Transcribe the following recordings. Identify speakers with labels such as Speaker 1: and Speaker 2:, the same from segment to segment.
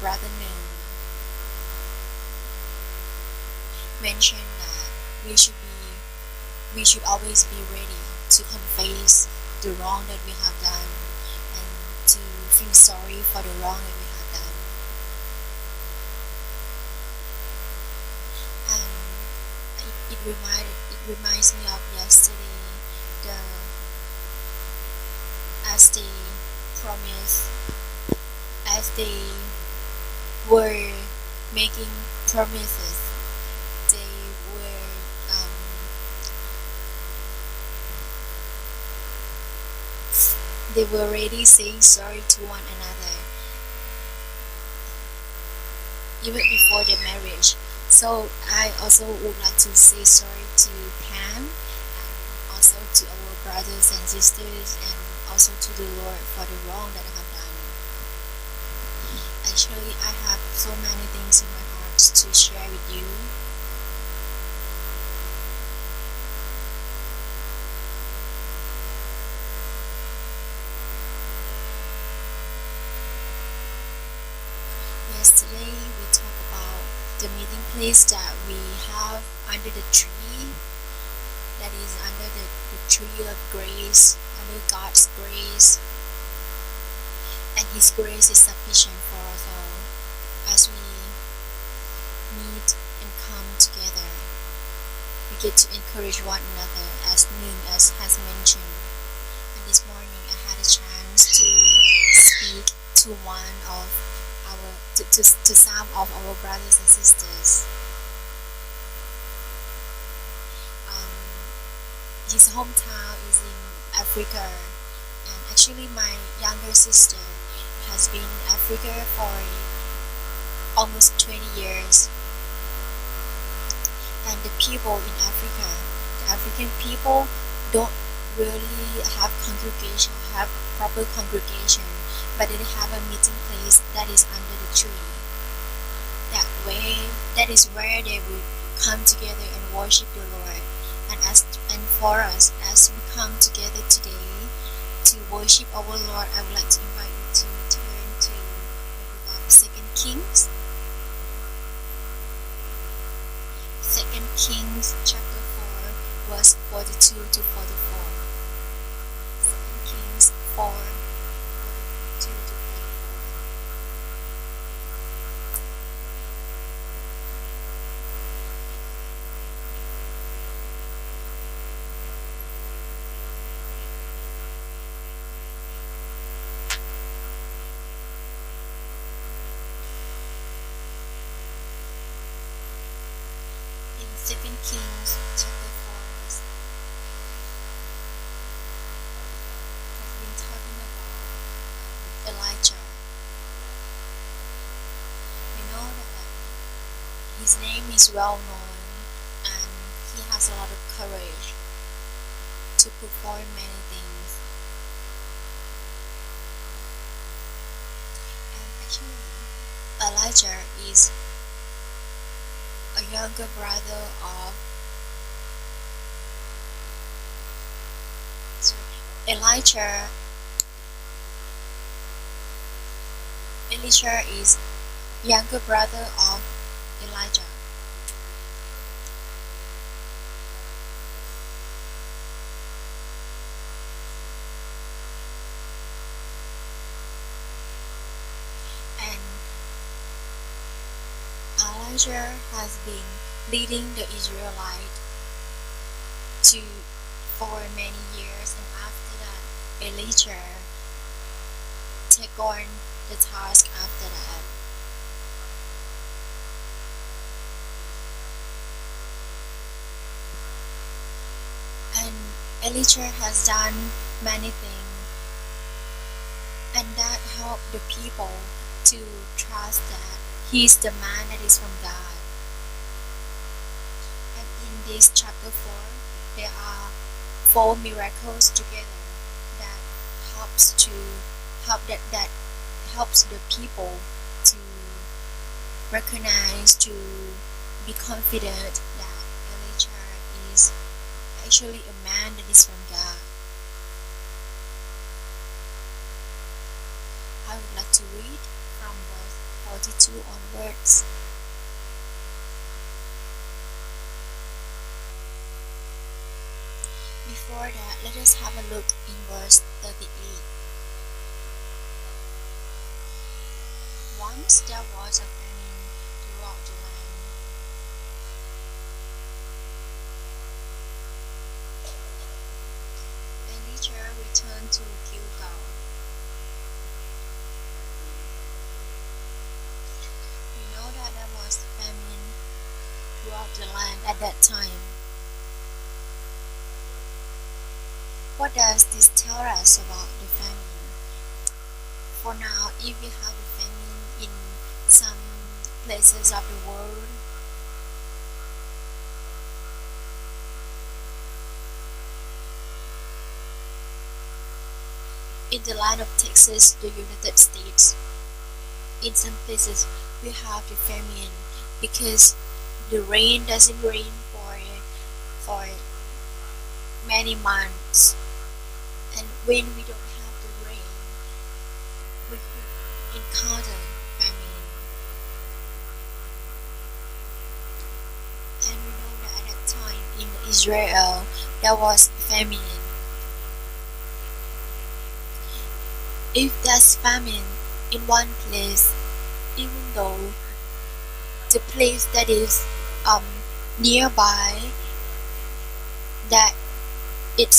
Speaker 1: Brother Noon mentioned that we should be we should always be ready to confess the wrong that we have done and to feel sorry for the wrong that we have done. And it reminds me of yesterday, the as they promised, as they were making promises, they were um, they were already saying sorry to one another even before the marriage. So I also would like to say sorry to Pam and also to our brothers and sisters and also to the Lord for the wrong that I have done. Actually, I have so many things in my heart to share with you. Yesterday we talked about the meeting place that we have under the tree, that is under the tree of grace, under God's grace, and His grace is sufficient for us all as we meet and come together. We get to encourage one another as Noon as has mentioned. And this morning I had a chance to speak to one of to some of our brothers and sisters. Um, his hometown is in Africa, and actually my younger sister has been in Africa for almost 20 years. And the people in Africa, the African people, don't really have proper congregation, but they have a meeting place that is under the tree. That is where they will come together and worship the Lord. And for us, as we come together today to worship our Lord, I would like to invite you to turn to the book of 2 Kings. 2 Kings chapter 4, verse 42 to 44. 2 Kings 4, 42 to 44. In 2 Kings chapter 4, verse has been talking about Elijah. We know that his name is well known and he has a lot of courage to perform many things. And actually, Elijah is a younger brother of Elijah. Elisha is younger brother of Elijah. And Elijah has been leading the Israelites for many years, and after that Elisha take on the task after that. And Elisha has done many things, and that helped the people to trust that he is the man that is from God. And in this chapter 4, there are 4 miracles together that that helps the people to recognize, to be confident that Elisha is actually a man that is from God. I would like to read from verse 42 onwards. Before that, let us have a look in verse 38. Once there was a famine throughout the land. Elisha returned to Gilgal. We know that there was a famine throughout the land at that time. What does this tell us about the famine? For now, if we have a famine in some places of the world, in the land of Texas, the United States, in some places we have the famine because the rain doesn't rain for many months, and when we don't have the rain, we could encounter famine. And we know that at that time in Israel there was famine. If there's famine in one place, even though the place that is nearby, that it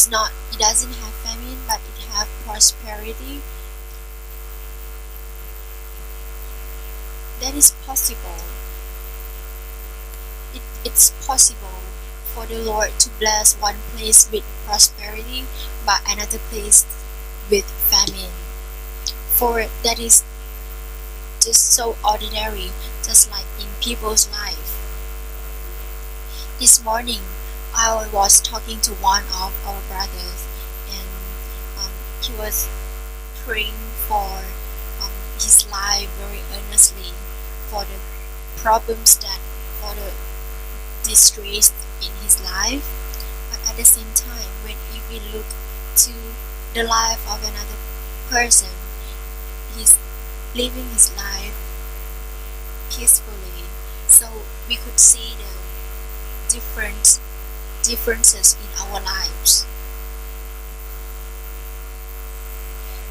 Speaker 1: doesn't have famine but it have prosperity, that is possible. It's possible for the Lord to bless one place with prosperity but another place with famine. For that is just so ordinary, just like in people's life. This morning I was talking to one of our brothers, and he was praying for his life very earnestly, for the problems for the distress in his life. But at the same time, if we look to the life of another person, he's living his life peacefully. So we could see the differences in our lives.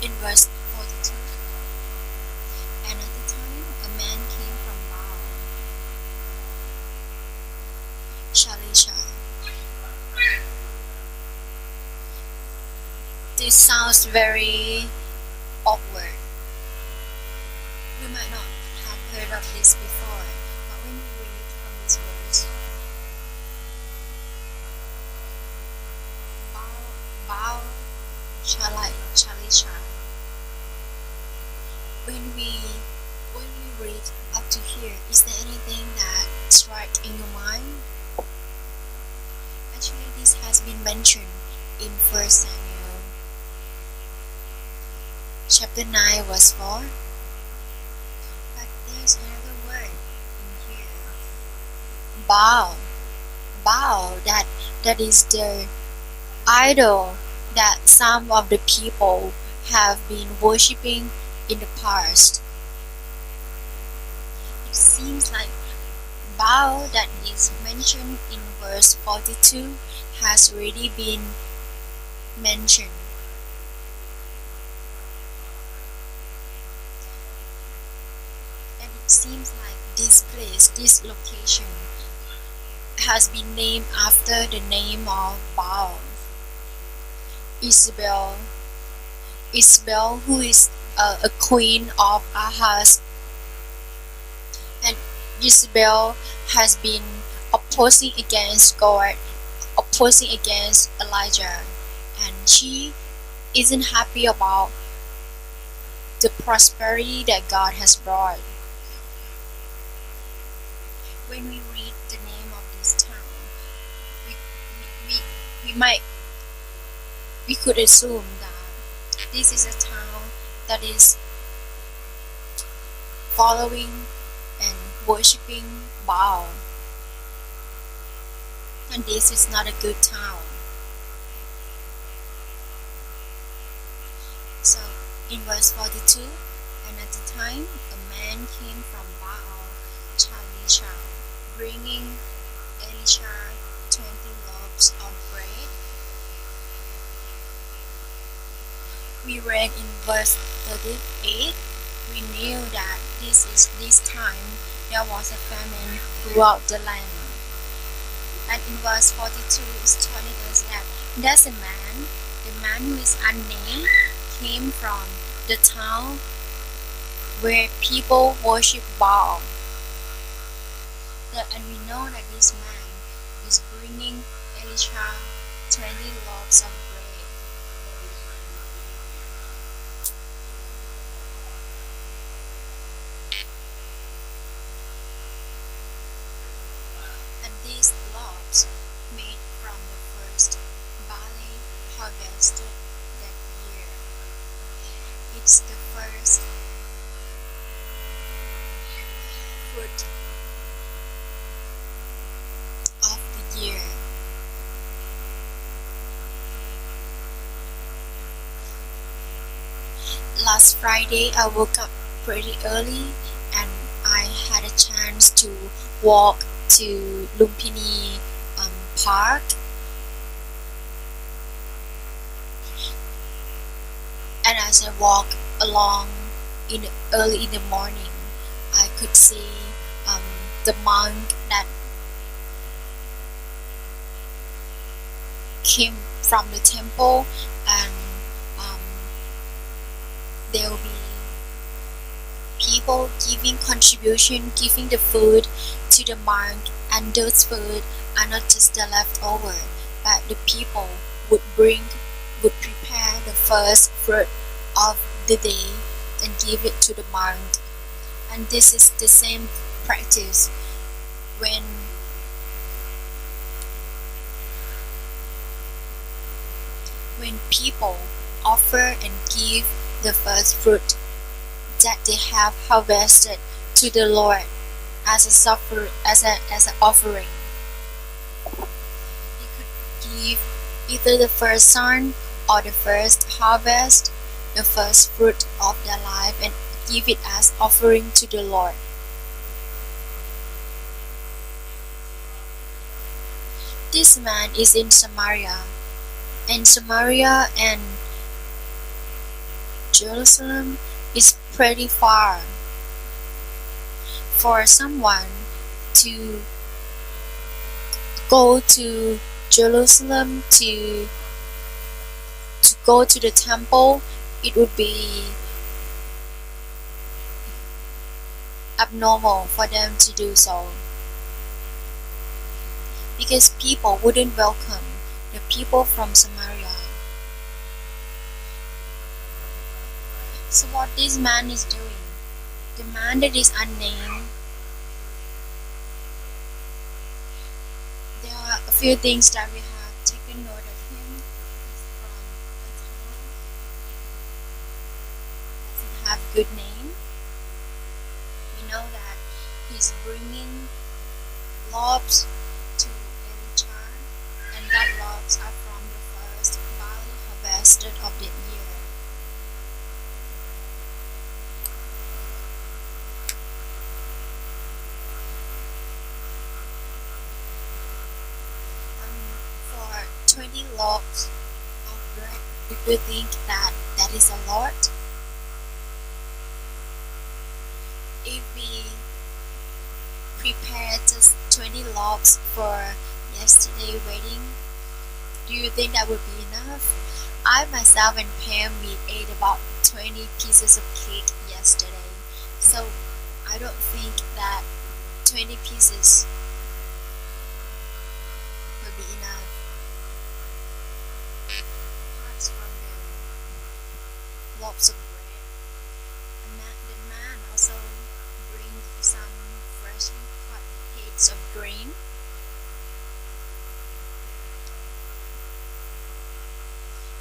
Speaker 1: In verse 42, another time a man came from Baal Shalishah. This sounds very awkward. We might not have heard of this before, but when we read from this verse, Baal Shalishah. When we read up to here, is there anything that strikes in your mind? Actually, this has been mentioned in 1 Samuel chapter 9 verse 4. But there's another word in here. Baal, that is the idol that some of the people have been worshipping in the past. It seems like Baal that is mentioned in verse 42 has already been mentioned. And it seems like this place, this location, has been named after the name of Baal. Isabel, who is a queen of Ahaz, and Isabel has been opposing against God, opposing against Elijah, and she isn't happy about the prosperity that God has brought. When we read the name of this town, we could assume that this is a town that is following and worshipping Baal, and this is not a good town. So in verse 42, and at the time a man came from Baal Shalishah, bringing Elisha 20 loaves of bread. We read in verse 38, we knew that this time there was a famine throughout the land. And in verse 42 is telling us that there's a man, the man who is unnamed, came from the town where people worship Baal. And we know that this man is bringing Elisha 20 loaves of bread. And these loaves made from the first barley harvested that year. It's the first fruit of the year. Last Friday I woke up pretty early and I had a chance to walk to Lumpini Park. And as I walked along early in the morning, I could see the monk that came from the temple, and there will be people giving contribution, giving the food to the monk, and those food are not just the leftover, but the people would prepare the first fruit of the day and give it to the monk. And this is the same practice when people offer and give the first fruit that they have harvested to the Lord as an offering. You could give either the first son or the first harvest, the first fruit of their life, and give it as offering to the Lord. This man is in Samaria, and Samaria and Jerusalem is pretty far. For someone to go to Jerusalem to go to the temple, it would be abnormal for them to do so, because people wouldn't welcome the people from Samaria. So what this man is doing, the man that is unnamed, there are a few things that we have taken note of him. He's from a town that doesn't have good name. We know that he's bringing loaves to Elisha, and that loaves are from the first barley harvested of the year. For 20 loaves of bread, if you think that is a lot, if we prepare just 20 loaves for yesterday wedding, do you think that would be enough? I myself and Pam, we ate about 20 pieces of cake yesterday, so I don't think that 20 pieces would be enough. Apart from the loaves of bread, the man also brings some freshly cut heads of grain.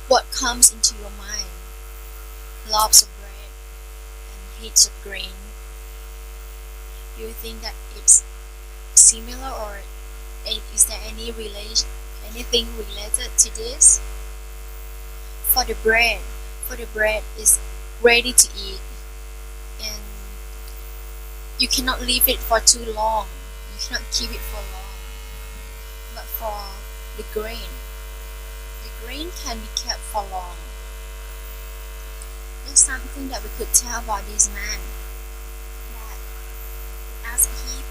Speaker 1: What comes into your mind? Loaves of bread and heads of grain. Do you think that it's similar, or is there anything related to this? For the bread is ready to eat, and you cannot leave it for too long. You cannot keep it for long. But for the grain can be kept for long. That's something that we could tell about this man. That as he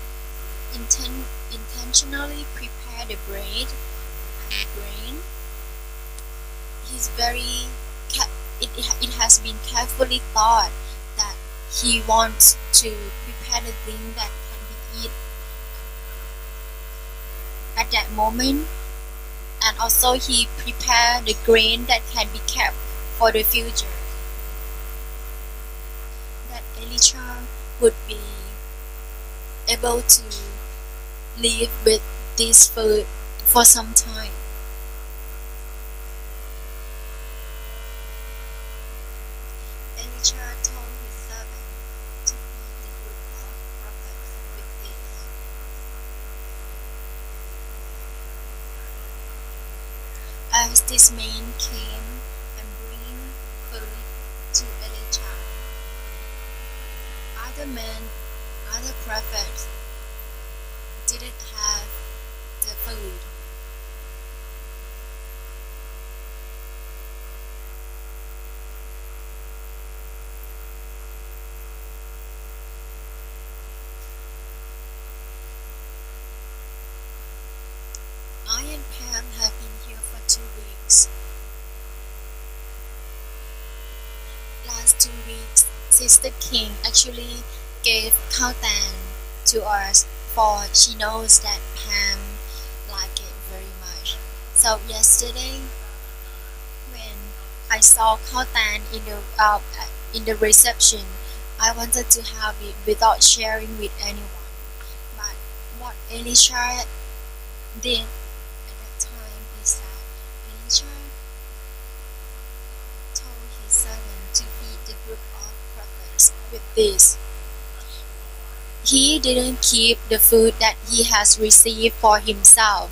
Speaker 1: intentionally prepared the bread and the grain, he's very it has been carefully thought that he wants to prepare the thing that can be eaten at that moment, and also he prepared the grain that can be kept for the future, that Elisha would be able to live with this food for some time. Elisha told his servant to feed the group of prophets with this. As this man came and bring food to Elisha, other men, other prophets didn't have the food. I and Pam have been here for 2 weeks. Last 2 weeks, Sister King actually gave Kautan to us, for she knows that Pam like it very much. So yesterday, when I saw Kautan in the reception, I wanted to have it without sharing with anyone. But what Elisha did at that time is that Elisha told his servant to feed the group of prophets with this. He didn't keep the food that he has received for himself,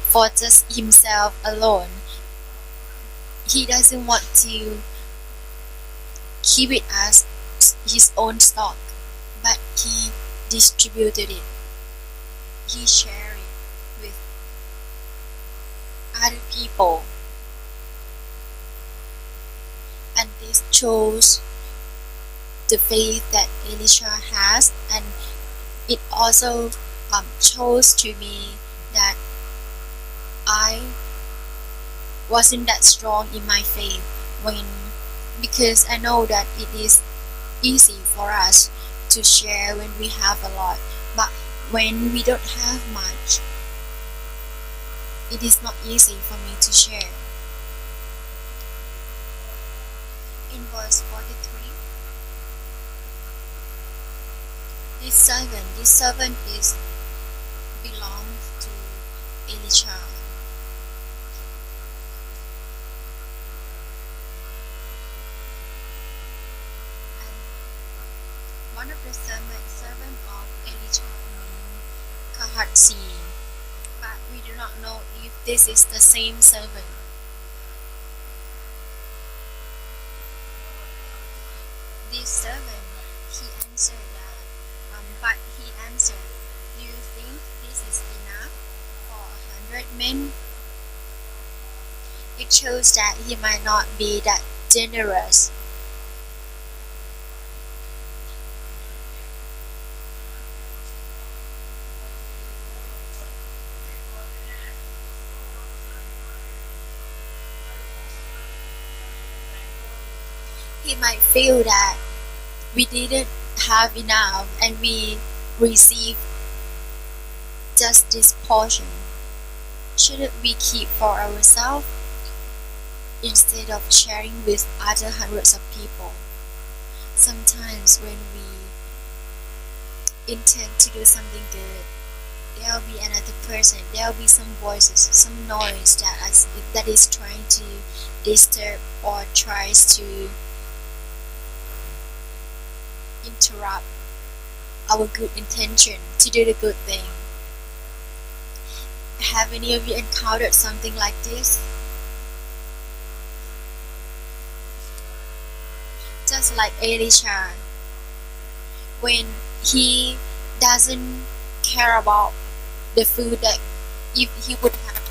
Speaker 1: for just himself alone. He doesn't want to keep it as his own stock, but he distributed it. He shared it with other people. And this shows the faith that Elisha has, and it also shows to me that I wasn't that strong in my faith because I know that it is easy for us to share when we have a lot, but when we don't have much, it is not easy for me to share. In verse 43, this servant belongs to Elisha. And one of the servant of Elisha named Kahatsi, but we do not know if this is the same servant. This servant, he answered that, but he answered, "Do you think this is enough for 100 men?" It shows that he might not be that generous. He might feel that we didn't have enough and we received just this portion. Shouldn't we keep for ourselves instead of sharing with other hundreds of people? Sometimes when we intend to do something good, there will be another person, there will be some voices, some noise that is trying to disturb or tries to interrupt our good intention to do the good thing. Have any of you encountered something like this? Just like Elisha, when he doesn't care about the food that if he would have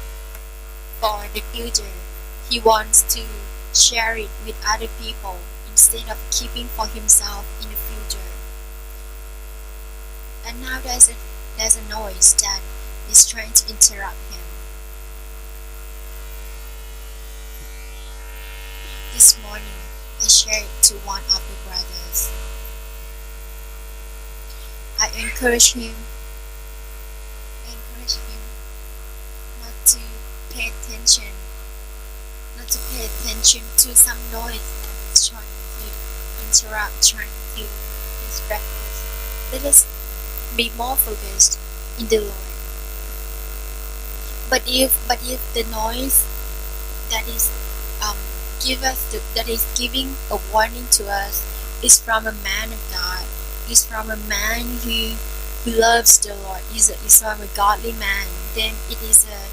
Speaker 1: for the future. He wants to share it with other people instead of keeping for himself in the future. And now there's a noise that is trying to interrupt him. This morning I shared it to one of the brothers. I encourage him not to pay attention to some noise that is trying to interrupt, trying to distract us. Let us be more focused in the Lord. But if the noise that is that is giving a warning to us is from a man of God, is from a man who loves the Lord, is from a godly man, then it is a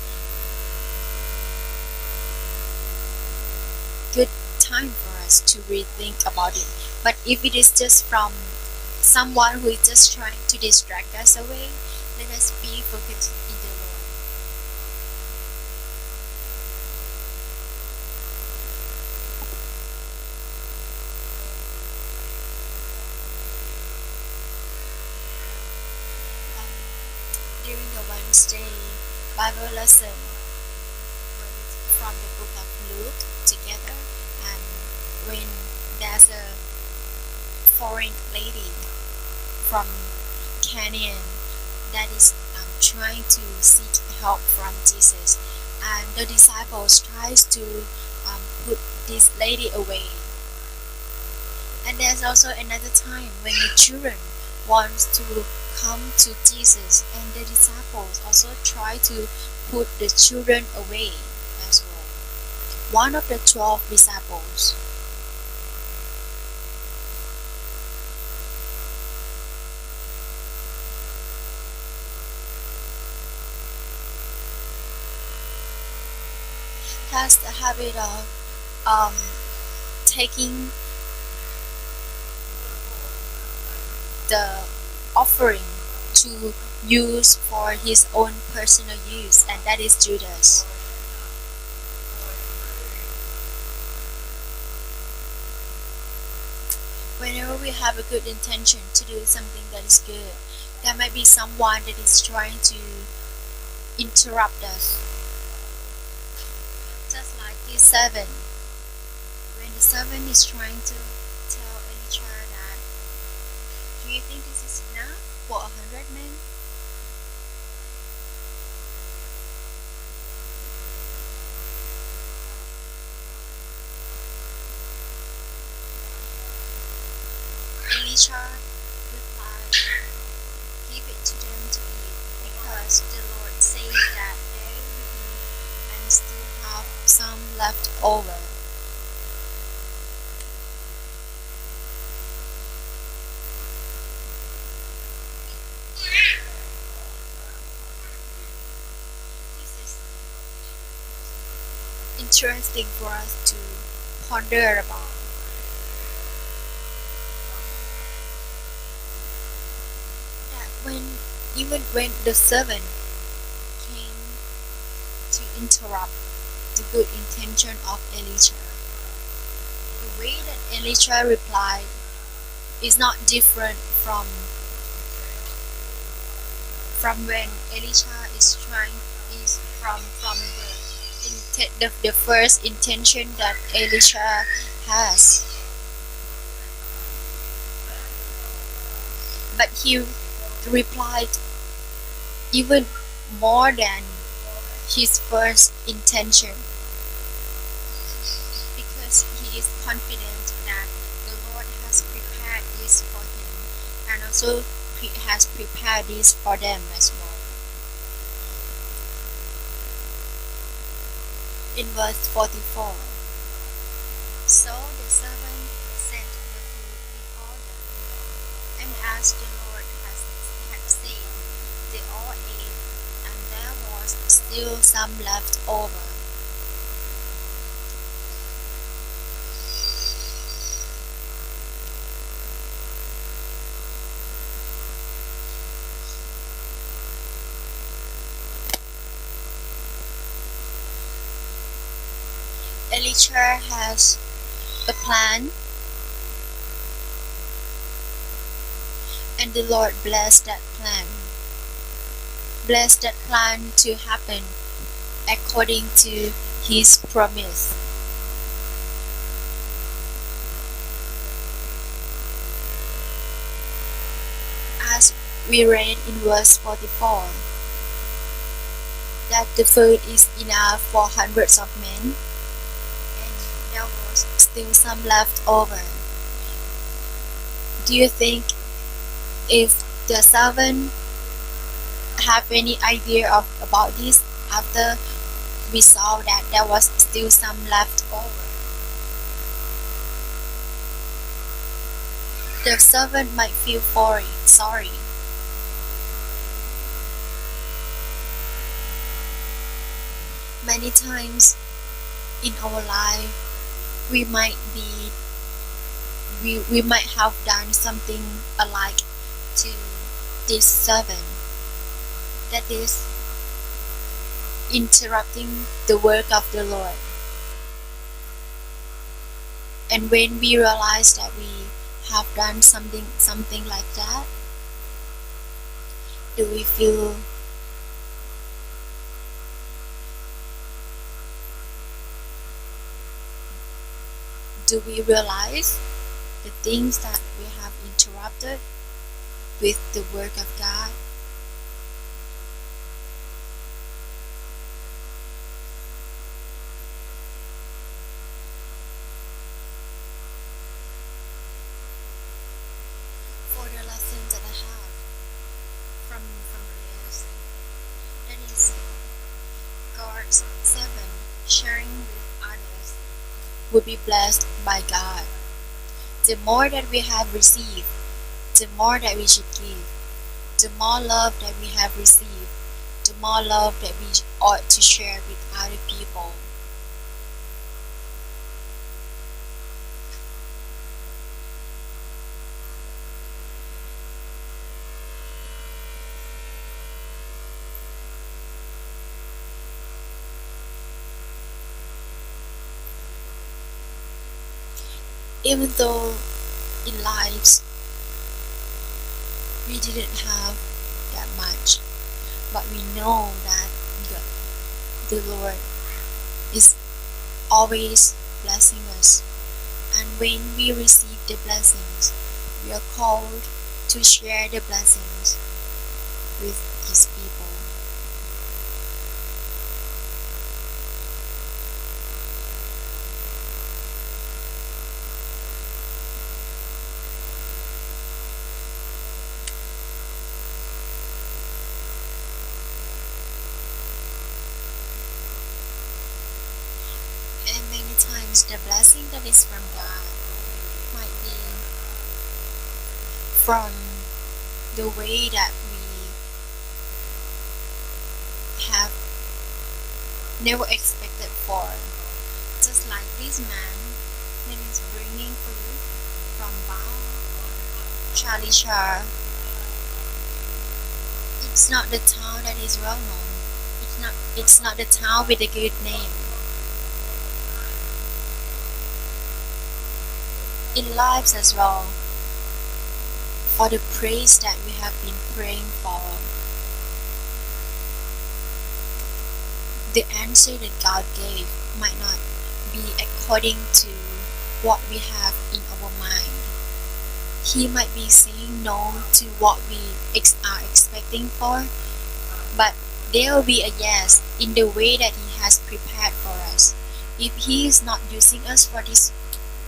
Speaker 1: good time for us to rethink about it. But if it is just from someone who is just trying to distract us away, let us be focused in the Lord. During the Wednesday Bible lesson from the book of Luke together, and when there's a foreign lady from Canaan that is trying to seek help from Jesus, and the disciples tries to put this lady away. And there's also another time when the children wants to come to Jesus, and the disciples also try to put the children away as well. One of the 12 disciples has the habit of taking the offering to use for his own personal use, and that is Judas. Whenever we have a good intention to do something that is good, there might be someone that is trying to interrupt us. Just like this servant. When the servant is trying to tell Elisha that, do you think this is enough for 100 men? Elisha replied, give it to them to eat, because the Lord says that they will eat and still have some left over. Interesting for us to ponder about. That even when the servant came to interrupt the good intention of Elisha, the way that Elisha replied is not different from when Elisha is from the first intention that Elisha has. But he replied even more than his first intention, because he is confident that the Lord has prepared this for him, and also has prepared this for them as well. In verse 44, so the servant set the food before them, and as the Lord had said, they all ate, and there was still some left over. Elisha has a plan, and the Lord blessed that plan. Blessed that plan to happen according to His promise. As we read in verse 44, that the food is enough for hundreds of men, and there was still some left over. Do you think if the servant have any idea about this after we saw that there was still some left over? The servant might feel sorry. Many times in our life, we might have done something alike to this servant, that is interrupting the work of the Lord. And when we realize that we have done something like that, do we realize the things that we have interrupted with the work of God? For the lessons that I have from this, that is God's 7, sharing with others will be blessed by God. The more that we have received, the more that we should give. The more love that we have received, the more love that we ought to share with other people. Even though in lives we didn't have that much, but we know that the Lord is always blessing us, and when we receive the blessings, we are called to share the blessings with His people. And many times the blessing that is from God might be from the way that we have never expected for. Just like this man that is bringing food from Baal Shalishah. It's not the town that is well known. It's not the town with a good name. In lives as well, for the praise that we have been praying for, the answer that God gave might not be according to what we have in our mind. He might be saying no to what we are expecting for, but there will be a yes in the way that He has prepared for us. If He is not using us for this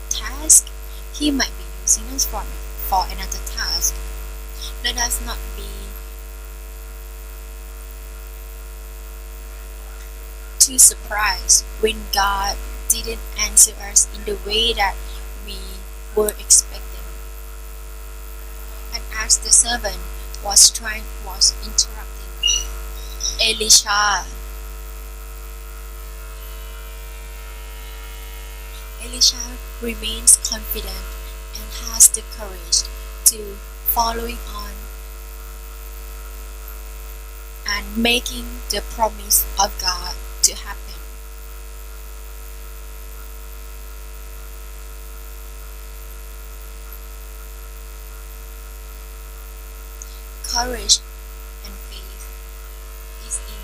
Speaker 1: task, He might be using us for another task. Let us not be too surprised when God didn't answer us in the way that we were expecting. And as the servant was interrupting Elisha, Elisha remains confident and has the courage to following on and making the promise of God to happen. courage and faith is in.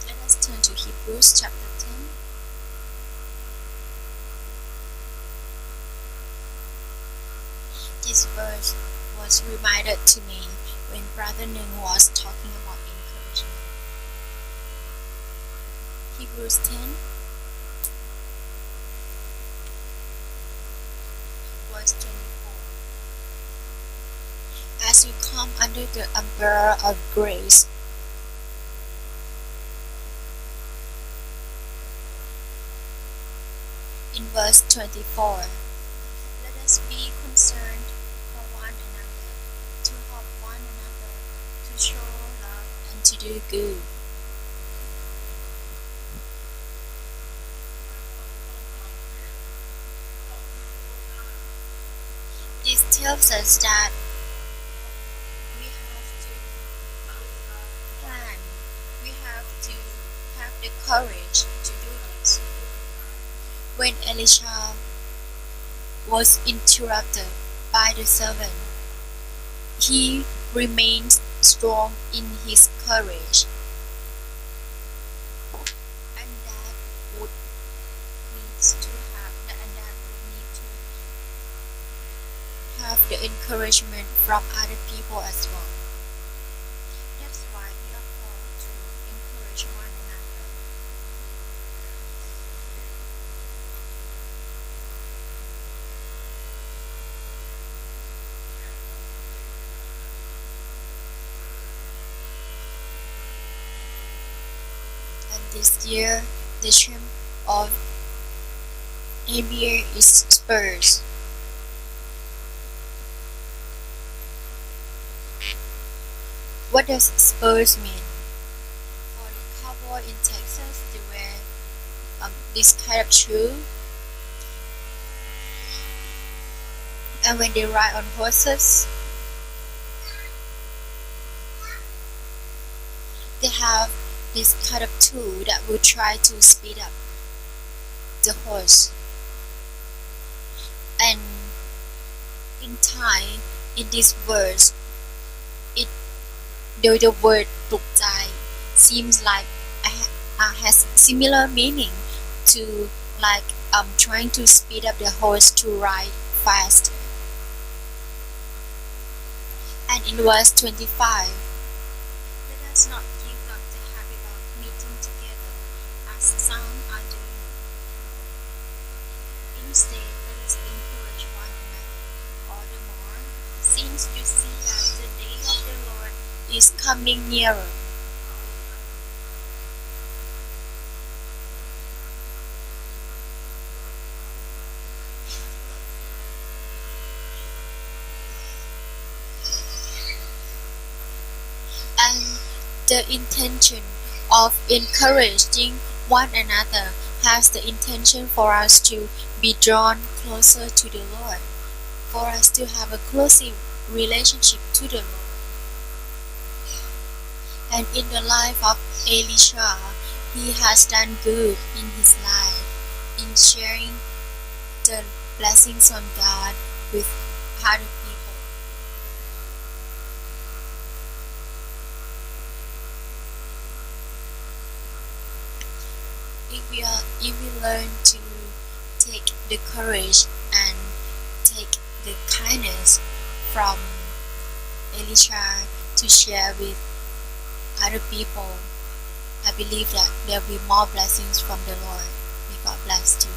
Speaker 1: Let us turn to Hebrews chapter 10. This verse was reminded to me when Brother Nung was talking about encouragement. Hebrews 10 verse 24. As we come under the umbrella of grace, in verse 24, let us be concerned for one another, to help one another, to show love and to do good. This tells us that we have to plan, we have to have the courage to do this. When Elisha was interrupted by the servant, he remained strong in his courage, and that would need to have the encouragement from other people as well. That's why we are called to encourage one another. And this year, the theme of NBA is Spurs. What does Spurs mean? For the cowboy in Texas, they wear this kind of shoe, and when they ride on horses, they have this kind of tool that will try to speed up the horse. And in Thai, in this verse, the word ตกใจ seems like has similar meaning to like trying to speed up the horse to ride faster. And in verse 25, let us not give up the habit of meeting together as some are doing. Instead, let us encourage one another all the more, since you see that the day of the Lord is coming nearer. And the intention of encouraging one another has the intention for us to be drawn closer to the Lord, for us to have a close relationship to the Lord. And in the life of Elisha, he has done good in his life in sharing the blessings of God with other people. If we learn to take the courage and take the kindness from Elisha to share with other people, I believe that there will be more blessings from the Lord. May God bless you.